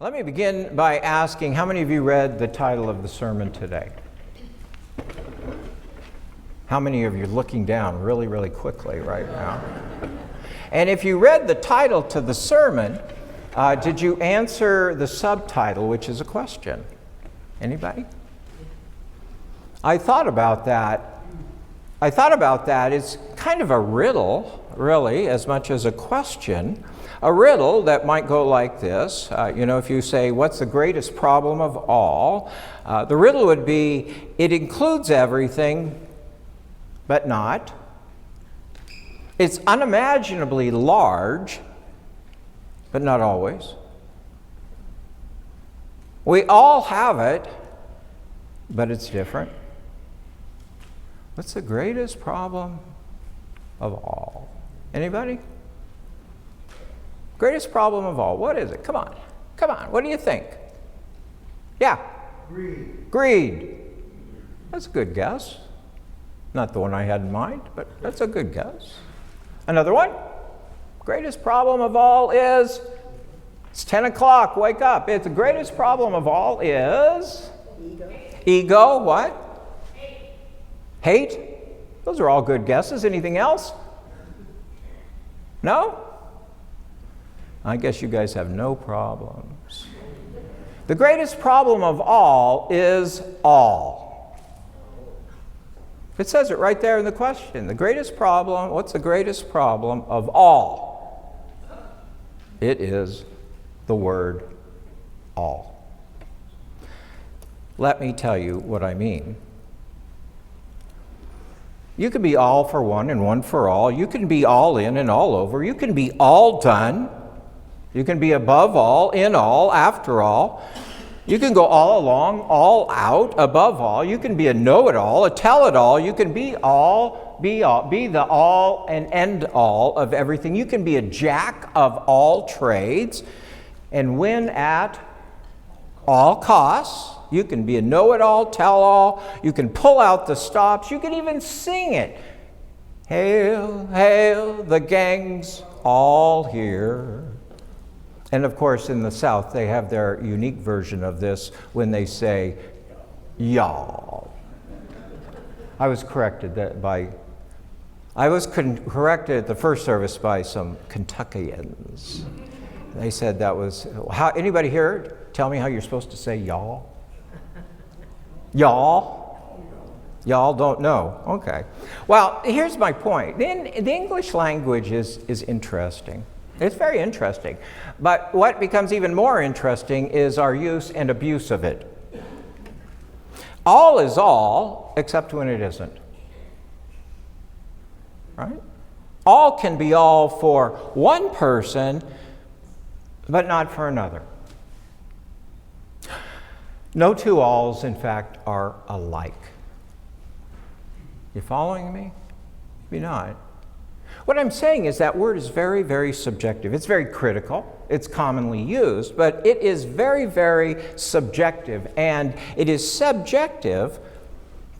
Let me begin by asking, how many of you read the title of the sermon today? How many of you are looking down really, really quickly right now? And if you read the title to the sermon, did you answer the subtitle, which is a question? Anybody? I thought about that. It's kind of a riddle, really, as much as a question. A riddle that might go like this. If you say, what's the greatest problem of all? The riddle would be, it includes everything, but not. It's unimaginably large, but not always. We all have it, but it's different. What's the greatest problem of all? Anybody? Greatest problem of all. What is it? Come on. What do you think? Yeah? Greed. That's a good guess. Not the one I had in mind, but that's a good guess. Another one? Greatest problem of all is, it's 10 o'clock, wake up. The greatest problem of all is? Ego, what? Hate? Those are all good guesses. Anything else? No? I guess you guys have no problems. The greatest problem of all is all. It says it right there in the question. The greatest problem, what's the greatest problem of all? It is the word all. Let me tell you what I mean. You can be all for one and one for all. You can be all in and all over. You can be all done. You can be above all, in all, after all. You can go all along, all out, above all. You can be a know-it-all, a tell-it-all. You can be the all and end all of everything. You can be a jack of all trades and win at all costs. You can be a know-it-all, tell-all. You can pull out the stops. You can even sing it. Hail, hail, the gang's all here. And of course, in the South, they have their unique version of this when they say, y'all. I was corrected at the first service by some Kentuckians. They said that was, anybody here tell me how you're supposed to say y'all? Y'all? Y'all don't know. Okay. Well, here's my point. The English language is interesting. It's very interesting. But what becomes even more interesting is our use and abuse of it. All is all, except when it isn't. Right? All can be all for one person, but not for another. No two alls, in fact, are alike. You following me? Maybe not. What I'm saying is that word is very, very subjective. It's very critical. It's commonly used, but it is very, very subjective. And it is subjective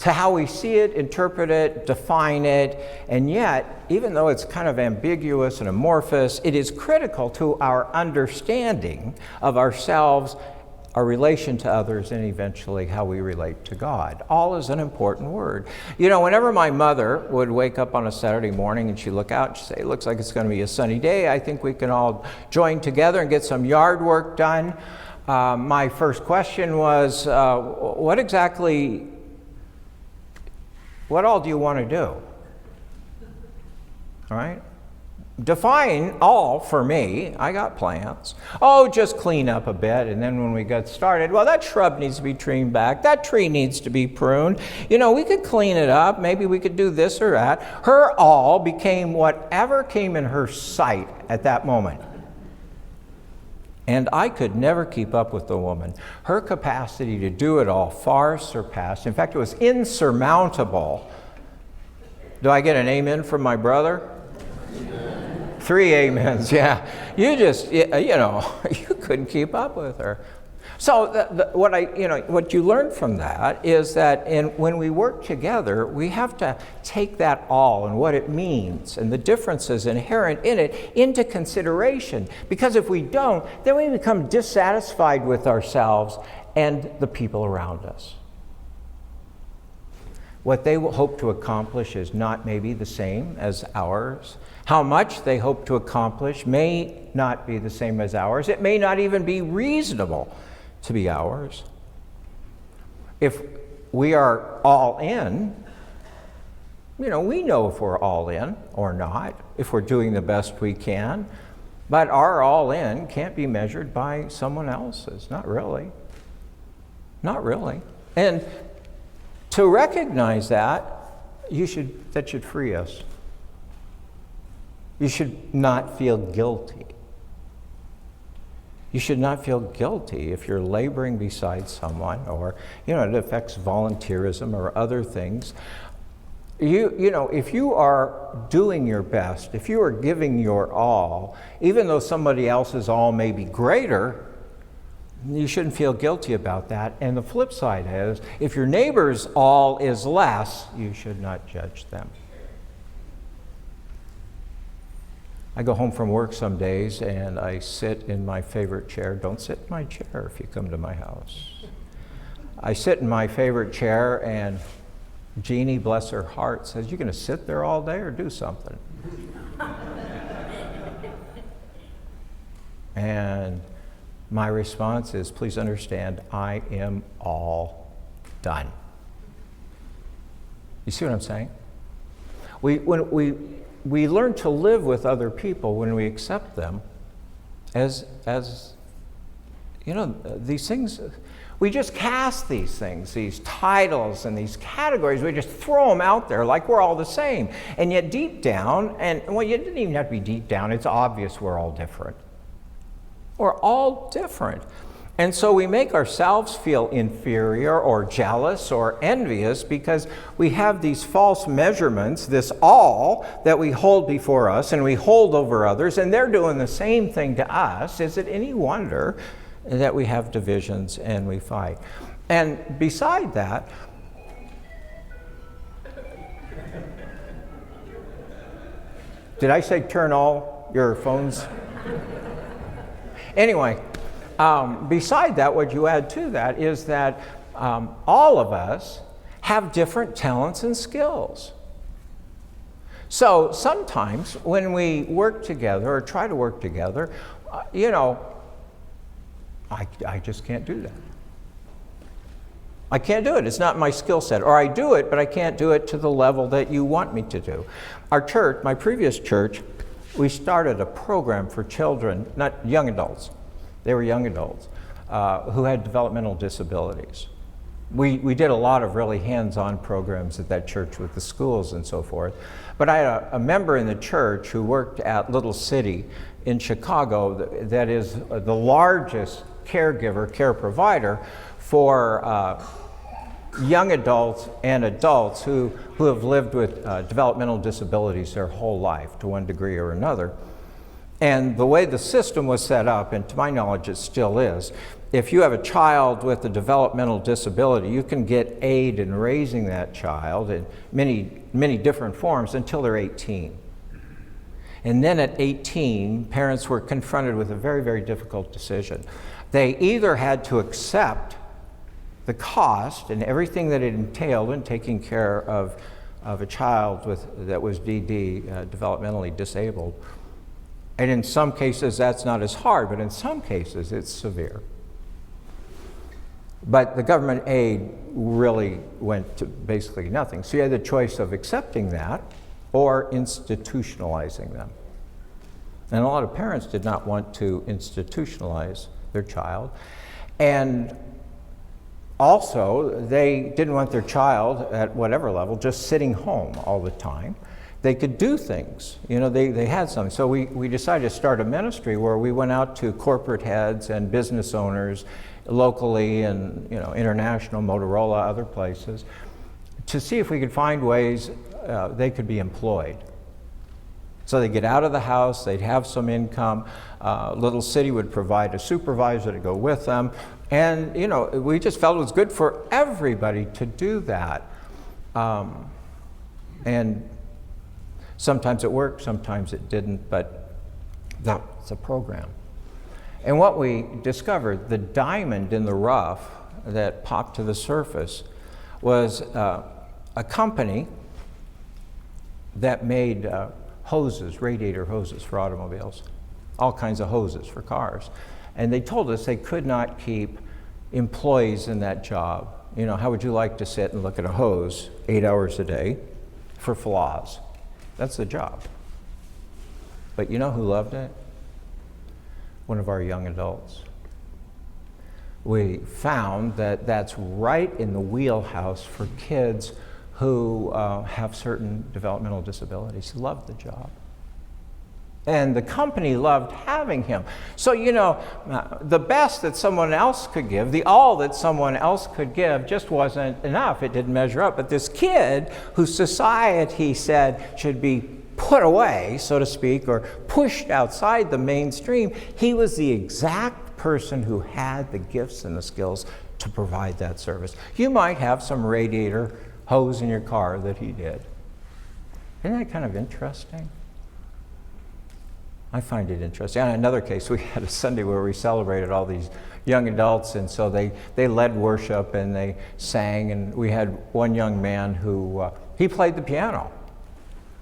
to how we see it, interpret it, define it. And yet, even though it's kind of ambiguous and amorphous, it is critical to our understanding of ourselves, our relation to others, and eventually how we relate to God. All is an important word. Whenever my mother would wake up on a Saturday morning and she'd look out and she'd say, it looks like it's going to be a sunny day. I think we can all join together and get some yard work done. My first question was, what all do you want to do? All right? Define all for me. I got plans. Oh, just clean up a bit. And then when we got started, well, that shrub needs to be trimmed back. That tree needs to be pruned. We could clean it up. Maybe we could do this or that. Her all became whatever came in her sight at that moment. And I could never keep up with the woman. Her capacity to do it all far surpassed. In fact, it was insurmountable. Do I get an amen from my brother? 3 amens, yeah. You couldn't keep up with her. So what you learn from that is that when we work together, we have to take that all and what it means and the differences inherent in it into consideration. Because if we don't, then we become dissatisfied with ourselves and the people around us. What they will hope to accomplish is not maybe the same as ours. How much they hope to accomplish may not be the same as ours. It may not even be reasonable to be ours. If we are all in, we know if we're all in or not, if we're doing the best we can, but our all in can't be measured by someone else's. Not really. Not really. And to recognize that, that should free us. You should not feel guilty. You should not feel guilty if you're laboring beside someone, or it affects volunteerism or other things. If you are doing your best, if you are giving your all, even though somebody else's all may be greater, you shouldn't feel guilty about that. And the flip side is, if your neighbor's all is less, you should not judge them. I go home from work some days and I sit in my favorite chair. Don't sit in my chair if you come to my house. I sit in my favorite chair and Jeannie, bless her heart, says, "You gonna sit there all day or do something?" And my response is, please understand, I am all done. You see what I'm saying? We learn to live with other people when we accept them as these things. We just cast these things, these titles and these categories. We just throw them out there like we're all the same. And yet deep down, you didn't even have to be deep down, it's obvious we're all different. We're all different. And so we make ourselves feel inferior or jealous or envious because we have these false measurements, this all that we hold before us and we hold over others, and they're doing the same thing to us. Is it any wonder that we have divisions and we fight? And beside that, did I say turn all your phones? Anyway, beside that, what you add to that is that all of us have different talents and skills. So sometimes when we work together or try to work together, I just can't do that. I can't do it. It's not my skill set. Or I do it, but I can't do it to the level that you want me to do. Our church, my previous church, we started a program for children, not young adults. They were young adults who had developmental disabilities. We did a lot of really hands-on programs at that church with the schools and so forth. But I had a member in the church who worked at Little City in Chicago that is the largest care provider for young adults and adults who have lived with developmental disabilities their whole life to one degree or another. And the way the system was set up, and to my knowledge it still is, if you have a child with a developmental disability, you can get aid in raising that child in many different forms until they're 18. And then at 18, parents were confronted with a very, very difficult decision. They either had to accept the cost and everything that it entailed in taking care of a child that was DD, developmentally disabled. And in some cases that's not as hard, but in some cases it's severe. But the government aid really went to basically nothing. So you had the choice of accepting that or institutionalizing them. And a lot of parents did not want to institutionalize their child. And also, they didn't want their child at whatever level just sitting home all the time. They could do things. They had something. So we decided to start a ministry where we went out to corporate heads and business owners locally and international, Motorola, other places, to see if we could find ways they could be employed. So they get out of the house, they'd have some income. Little city would provide a supervisor to go with them. And, you know, we just felt it was good for everybody to do that. And sometimes it worked, sometimes it didn't, but that's a program. And what we discovered, the diamond in the rough that popped to the surface, was a company that made hoses, radiator hoses for automobiles, all kinds of hoses for cars. And they told us they could not keep employees in that job. You know, how would you like to sit and look at a hose 8 hours a day for flaws? That's the job. But you know who loved it? One of our young adults. We found that that's right in the wheelhouse for kids who have certain developmental disabilities. He loved the job. And the company loved having him. So, you know, the best that someone else could give, the all that someone else could give, just wasn't enough. It didn't measure up. But this kid who society said should be put away, so to speak, or pushed outside the mainstream, he was the exact person who had the gifts and the skills to provide that service. You might have some radiator hose in your car that he did. Isn't that kind of interesting? I find it interesting. In another case, we had a Sunday where we celebrated all these young adults, and so they led worship and they sang, and we had one young man who, he played the piano.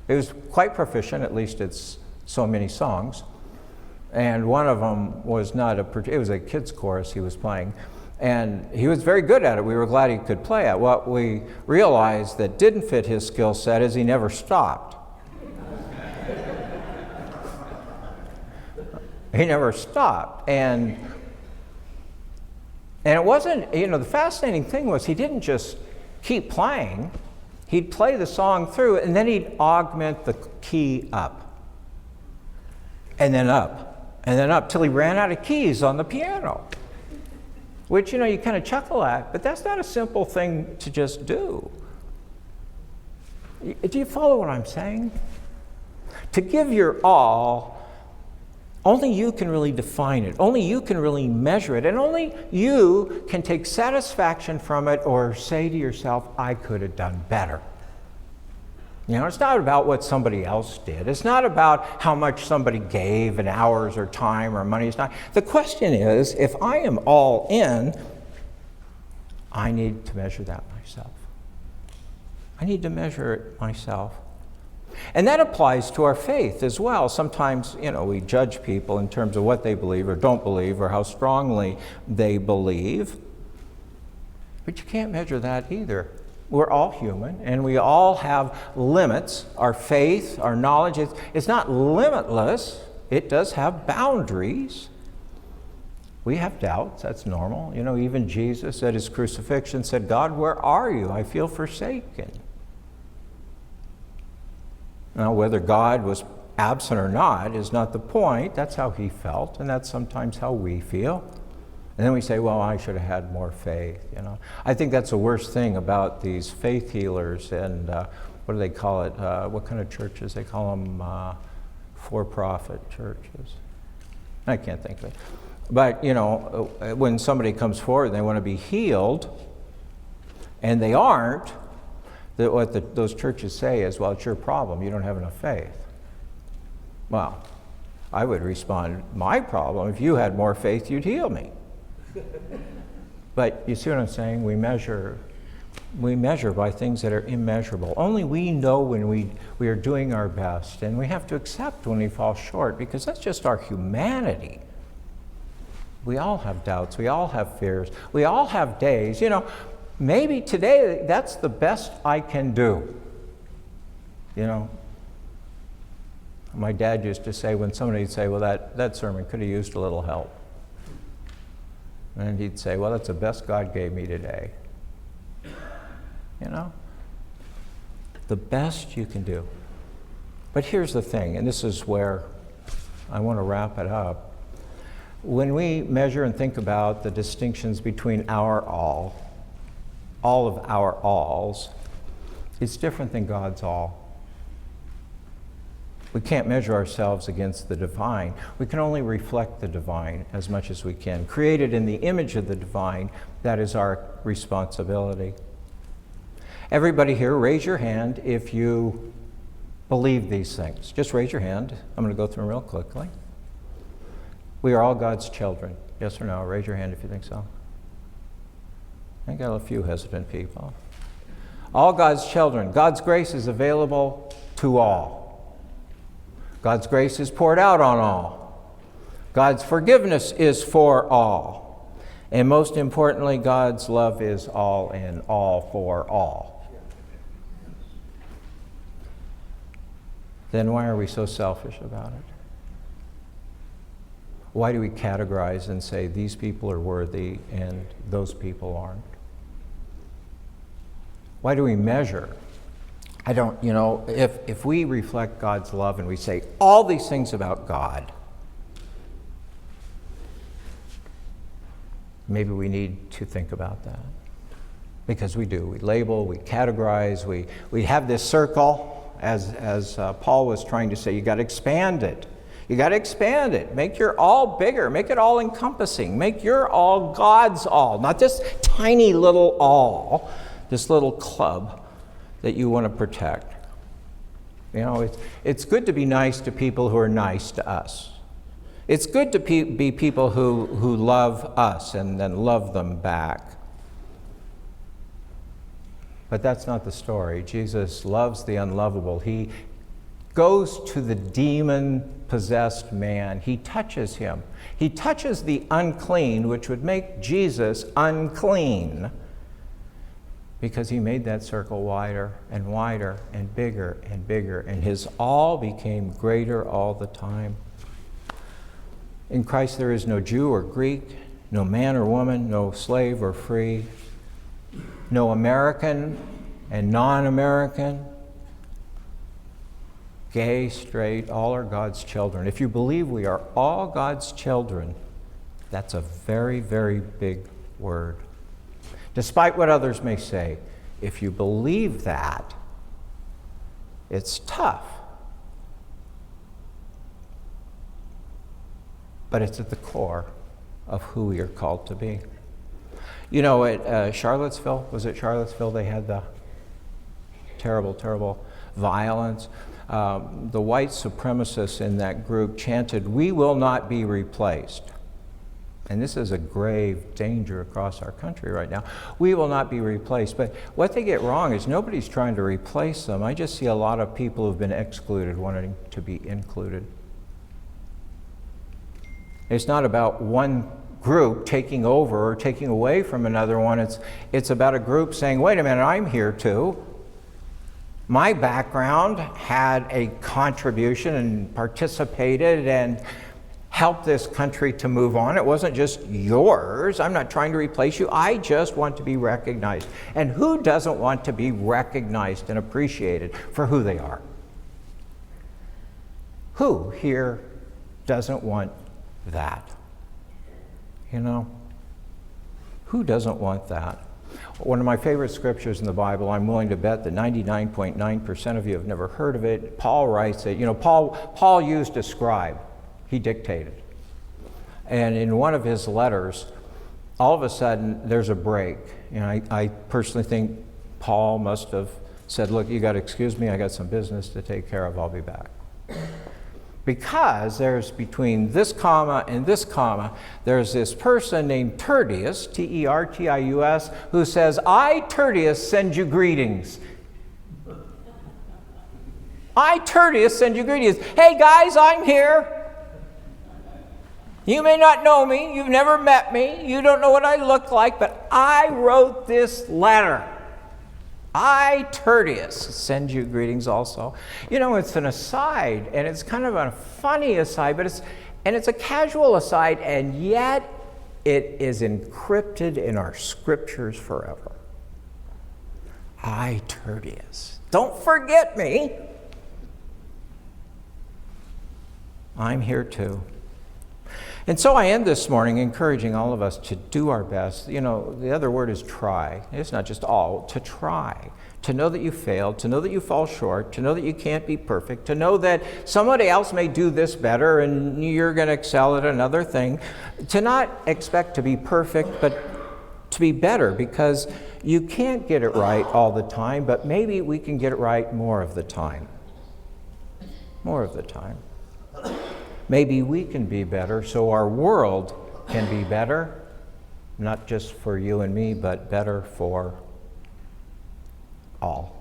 He was quite proficient, at least it's so many songs. And one of them was it was a kids' chorus he was playing. And he was very good at it. We were glad he could play it. What we realized that didn't fit his skill set is he never stopped. He never stopped. And it wasn't, you know, the fascinating thing was he didn't just keep playing. He'd play the song through, and then he'd augment the key up. And then up. And then up till he ran out of keys on the piano. Which, you know, you kind of chuckle at, but that's not a simple thing to just do. Do you follow what I'm saying? To give your all, only you can really define it. Only you can really measure it. And only you can take satisfaction from it or say to yourself, I could have done better. You know, it's not about what somebody else did. It's not about how much somebody gave in hours or time or money. It's not. The question is, if I am all in, I need to measure that myself. I need to measure it myself. And that applies to our faith as well. Sometimes, you know, we judge people in terms of what they believe or don't believe or how strongly they believe. But you can't measure that either. We're all human, and we all have limits. Our faith, our knowledge, it's not limitless. It does have boundaries. We have doubts. That's normal. You know, even Jesus at his crucifixion said, God, where are you? I feel forsaken. Now, whether God was absent or not is not the point. That's how he felt, and that's sometimes how we feel. And then we say, well, I should have had more faith, you know. I think that's the worst thing about these faith healers and what do they call it? What kind of churches? They call them for-profit churches. I can't think of it. But, you know, when somebody comes forward and they want to be healed, and they aren't, what those churches say is, well, it's your problem. You don't have enough faith. Well, I would respond, my problem, if you had more faith, you'd heal me. But you see what I'm saying? We measure by things that are immeasurable. Only we know when we are doing our best, and we have to accept when we fall short, because that's just our humanity. We all have doubts. We all have fears. We all have days. You know, maybe today that's the best I can do. You know, my dad used to say when somebody would say, well, that sermon could have used a little help. And he'd say, well, that's the best God gave me today. You know? The best you can do. But here's the thing, and this is where I want to wrap it up. When we measure and think about the distinctions between our all of our alls, it's different than God's all. We can't measure ourselves against the divine. We can only reflect the divine as much as we can. Created in the image of the divine, that is our responsibility. Everybody here, raise your hand if you believe these things. Just raise your hand. I'm going to go through them real quickly. We are all God's children. Yes or no? Raise your hand if you think so. I got a few hesitant people. All God's children. God's grace is available to all. God's grace is poured out on all. God's forgiveness is for all. And most importantly, God's love is all in all for all. Then why are we so selfish about it? Why do we categorize and say these people are worthy and those people aren't? Why do we measure? If we reflect God's love and we say all these things about God, maybe we need to think about that. Because we do. We label, we categorize, we have this circle, as Paul was trying to say, you got to expand it. You got to expand it. Make your all bigger. Make it all encompassing. Make your all God's all, not this tiny little all, this little club that you want to protect. It's good to be nice to people who are nice to us. It's good to be people who love us and then love them back. But that's not the story. Jesus loves the unlovable. He goes to the demon-possessed man. He touches him. He touches the unclean, which would make Jesus unclean, because he made that circle wider and wider and bigger, and his all became greater all the time. In Christ there is no Jew or Greek, no man or woman, no slave or free, no American and non-American, gay, straight, all are God's children. If you believe we are all God's children, that's a very, very big word. Despite what others may say, if you believe that, it's tough. But it's at the core of who we are called to be. At Charlottesville, was it Charlottesville, they had the terrible, terrible violence. The white supremacists in that group chanted, "We will not be replaced." And this is a grave danger across our country right now. We will not be replaced. But what they get wrong is nobody's trying to replace them. I just see a lot of people who've been excluded wanting to be included. It's not about one group taking over or taking away from another one. It's about a group saying, wait a minute, I'm here too. My background had a contribution and participated and help this country to move on. It wasn't just yours. I'm not trying to replace you. I just want to be recognized. And who doesn't want to be recognized and appreciated for who they are? Who here doesn't want that? Who doesn't want that? One of my favorite scriptures in the Bible, I'm willing to bet that 99.9% of you have never heard of it. Paul writes it. Paul used a scribe. He dictated. And in one of his letters, all of a sudden, there's a break. I personally think Paul must have said, look, you got to excuse me, I got some business to take care of, I'll be back. Because there's between this comma and this comma, there's this person named Tertius, Tertius, who says, I, Tertius, send you greetings. I, Tertius, send you greetings. Hey guys, I'm here. You may not know me, you've never met me, you don't know what I look like, but I wrote this letter. I, Tertius, send you greetings also. It's an aside, and it's kind of a funny aside, but it's a casual aside, and yet it is encrypted in our scriptures forever. I, Tertius. Don't forget me. I'm here too. And so I end this morning encouraging all of us to do our best. You know, the other word is try. It's not just all, to try. To know that you failed, to know that you fall short, to know that you can't be perfect, to know that somebody else may do this better and you're going to excel at another thing. To not expect to be perfect, but to be better, because you can't get it right all the time, but maybe we can get it right more of the time. More of the time. Maybe we can be better so our world can be better, not just for you and me, but better for all.